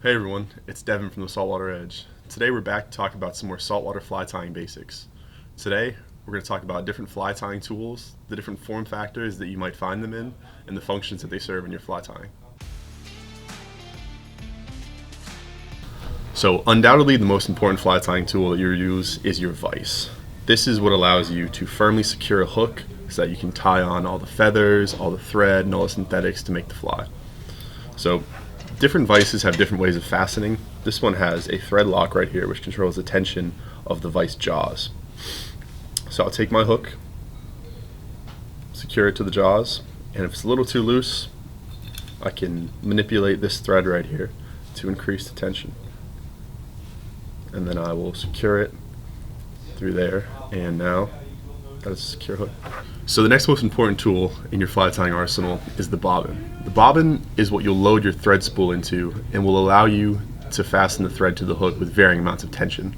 Hey everyone, it's Devin from the Saltwater Edge. Today we're back to talk about some more saltwater fly tying basics. Today we're going to talk about different fly tying tools, the different form factors that you might find them in, and the functions that they serve in your fly tying. So undoubtedly the most important fly tying tool that you use is your vise. This is what allows you to firmly secure a hook so that you can tie on all the feathers, all the thread, and all the synthetics to make the fly. So different vices have different ways of fastening. This one has a thread lock right here which controls the tension of the vise jaws. So I'll take my hook, secure it to the jaws, and if it's a little too loose, I can manipulate this thread right here to increase the tension. And then I will secure it through there, and now that is a secure hook. So the next most important tool in your fly tying arsenal is the bobbin. The bobbin is what you'll load your thread spool into and will allow you to fasten the thread to the hook with varying amounts of tension.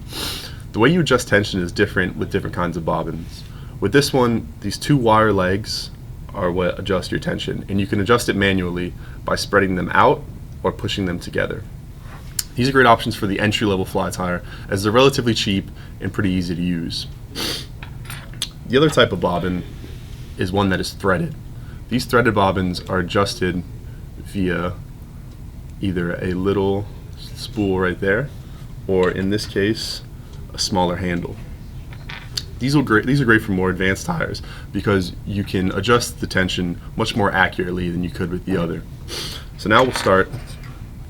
The way you adjust tension is different with different kinds of bobbins. With this one, these two wire legs are what adjust your tension, and you can adjust it manually by spreading them out or pushing them together. These are great options for the entry-level fly tyer as they're relatively cheap and pretty easy to use. The other type of bobbin is one that is threaded. These threaded bobbins are adjusted via either a little spool right there, or in this case, a smaller handle. These are great for more advanced tyers because you can adjust the tension much more accurately than you could with the other. So now we'll start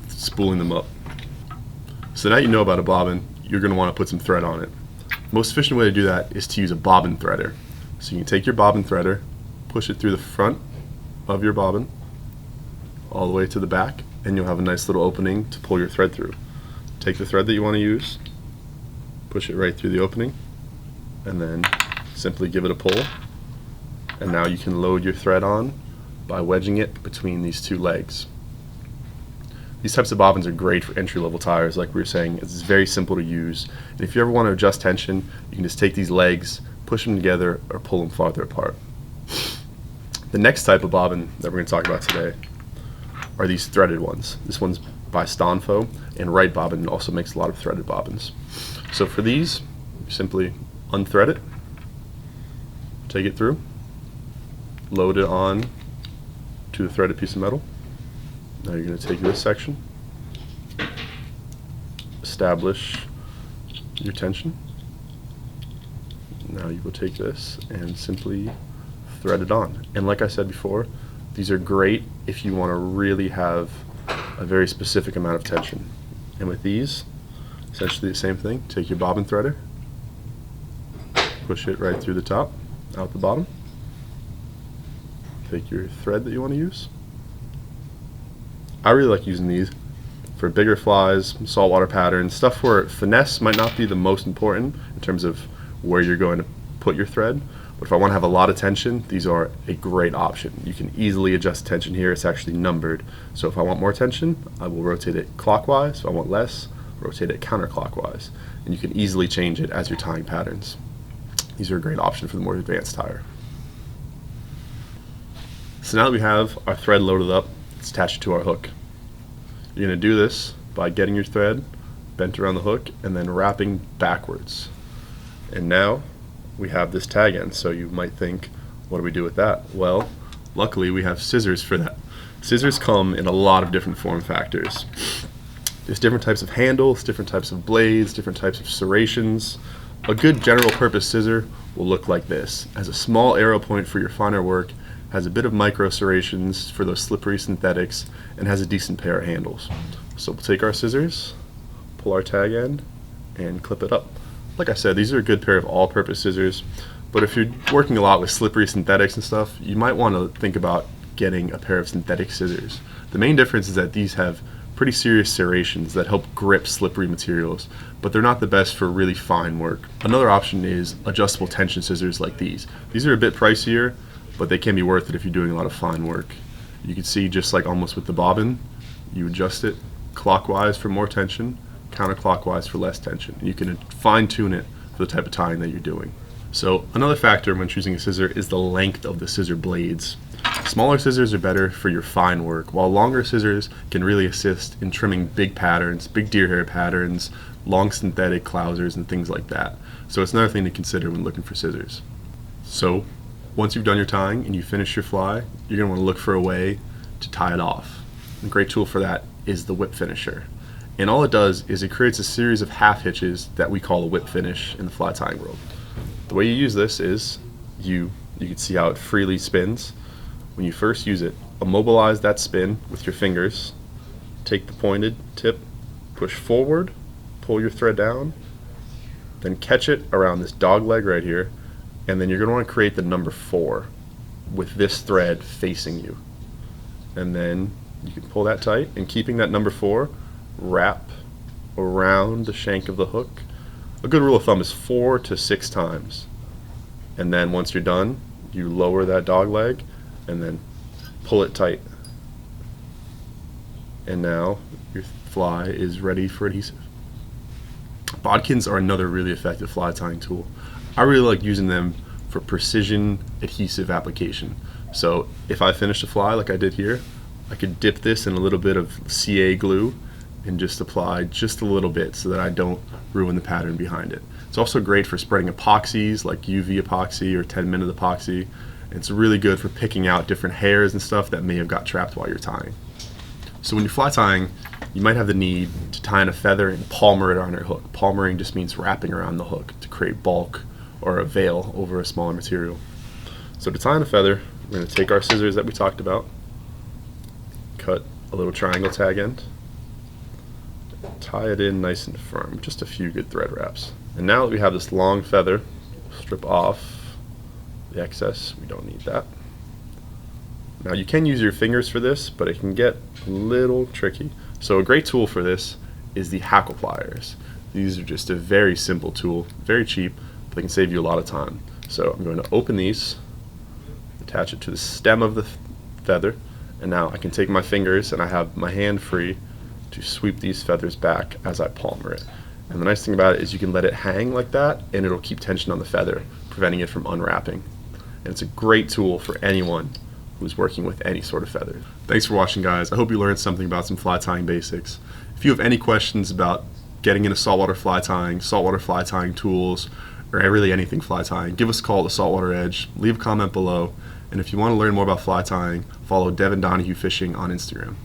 spooling them up. So now you know about a bobbin, you're going to want to put some thread on it. The most efficient way to do that is to use a bobbin threader. So you can take your bobbin threader, push it through the front of your bobbin all the way to the back, and you'll have a nice little opening to pull your thread through. Take the thread that you want to use, push it right through the opening, and then simply give it a pull. And now you can load your thread on by wedging it between these two legs. These types of bobbins are great for entry-level tyers, like we were saying. It's very simple to use. And if you ever want to adjust tension, you can just take these legs, push them together, or pull them farther apart. The next type of bobbin that we're going to talk about today are these threaded ones. This one's by Stonfo, and Right Bobbin also makes a lot of threaded bobbins. So for these, you simply unthread it, take it through, load it on to the threaded piece of metal. Now you're going to take this section, establish your tension. Now you will take this and simply thread it on. And like I said before, these are great if you want to really have a very specific amount of tension. And with these, essentially the same thing. Take your bobbin threader, push it right through the top, out the bottom. Take your thread that you want to use. I really like using these for bigger flies, saltwater patterns, stuff where finesse might not be the most important in terms of where you're going to put your thread. But if I want to have a lot of tension, these are a great option. You can easily adjust tension here. It's actually numbered. So if I want more tension, I will rotate it clockwise. If I want less, rotate it counterclockwise. And you can easily change it as you're tying patterns. These are a great option for the more advanced tyer. So now that we have our thread loaded up, let's attach it to our hook. You're going to do this by getting your thread bent around the hook and then wrapping backwards. And now we have this tag end, so you might think, what do we do with that? Well, luckily we have scissors for that. Scissors come in a lot of different form factors. There's different types of handles, different types of blades, different types of serrations. A good general purpose scissor will look like this. Has a small arrow point for your finer work, has a bit of micro serrations for those slippery synthetics, and has a decent pair of handles. So we'll take our scissors, pull our tag end, and clip it up. Like I said, these are a good pair of all-purpose scissors, but if you're working a lot with slippery synthetics and stuff, you might want to think about getting a pair of synthetic scissors. The main difference is that these have pretty serious serrations that help grip slippery materials, but they're not the best for really fine work. Another option is adjustable tension scissors like these. These are a bit pricier, but they can be worth it if you're doing a lot of fine work. You can see, just like almost with the bobbin, you adjust it clockwise for more tension, counterclockwise for less tension. You can fine tune it for the type of tying that you're doing. So another factor when choosing a scissor is the length of the scissor blades. Smaller scissors are better for your fine work, while longer scissors can really assist in trimming big patterns, big deer hair patterns, long synthetic clousers, and things like that. So it's another thing to consider when looking for scissors. So once you've done your tying and you finish your fly, you're going to want to look for a way to tie it off. A great tool for that is the whip finisher. And all it does is it creates a series of half hitches that we call a whip finish in the fly tying world. The way you use this is you can see how it freely spins. When you first use it, immobilize that spin with your fingers, take the pointed tip, push forward, pull your thread down, then catch it around this dog leg right here, and then you're going to want to create the number 4 with this thread facing you. And then you can pull that tight, and keeping that number 4, wrap around the shank of the hook. A good rule of thumb is 4 to 6 times. And then once you're done, you lower that dog leg and then pull it tight. And now your fly is ready for adhesive. Bodkins are another really effective fly tying tool. I really like using them for precision adhesive application. So if I finish a fly like I did here, I could dip this in a little bit of CA glue and just apply just a little bit so that I don't ruin the pattern behind it. It's also great for spreading epoxies like UV epoxy or 10-minute epoxy. It's really good for picking out different hairs and stuff that may have got trapped while you're tying. So when you're fly tying, you might have the need to tie in a feather and palmer it on your hook. Palmering just means wrapping around the hook to create bulk or a veil over a smaller material. So to tie in a feather, we're going to take our scissors that we talked about, cut a little triangle tag end, tie it in nice and firm, just a few good thread wraps. And now that we have this long feather, strip off the excess. We don't need that. Now you can use your fingers for this, but it can get a little tricky. So a great tool for this is the Hackle pliers. These are just a very simple tool, very cheap, but they can save you a lot of time. So I'm going to open these, attach it to the stem of the feather, and now I can take my fingers and I have my hand free to sweep these feathers back as I palmer it. And the nice thing about it is you can let it hang like that and it'll keep tension on the feather, preventing it from unwrapping. And it's a great tool for anyone who's working with any sort of feather. Thanks for watching, guys. I hope you learned something about some fly tying basics. If you have any questions about getting into saltwater fly tying tools, or really anything fly tying, give us a call at the Saltwater Edge, leave a comment below, and if you want to learn more about fly tying, follow Devin Fishing on Instagram.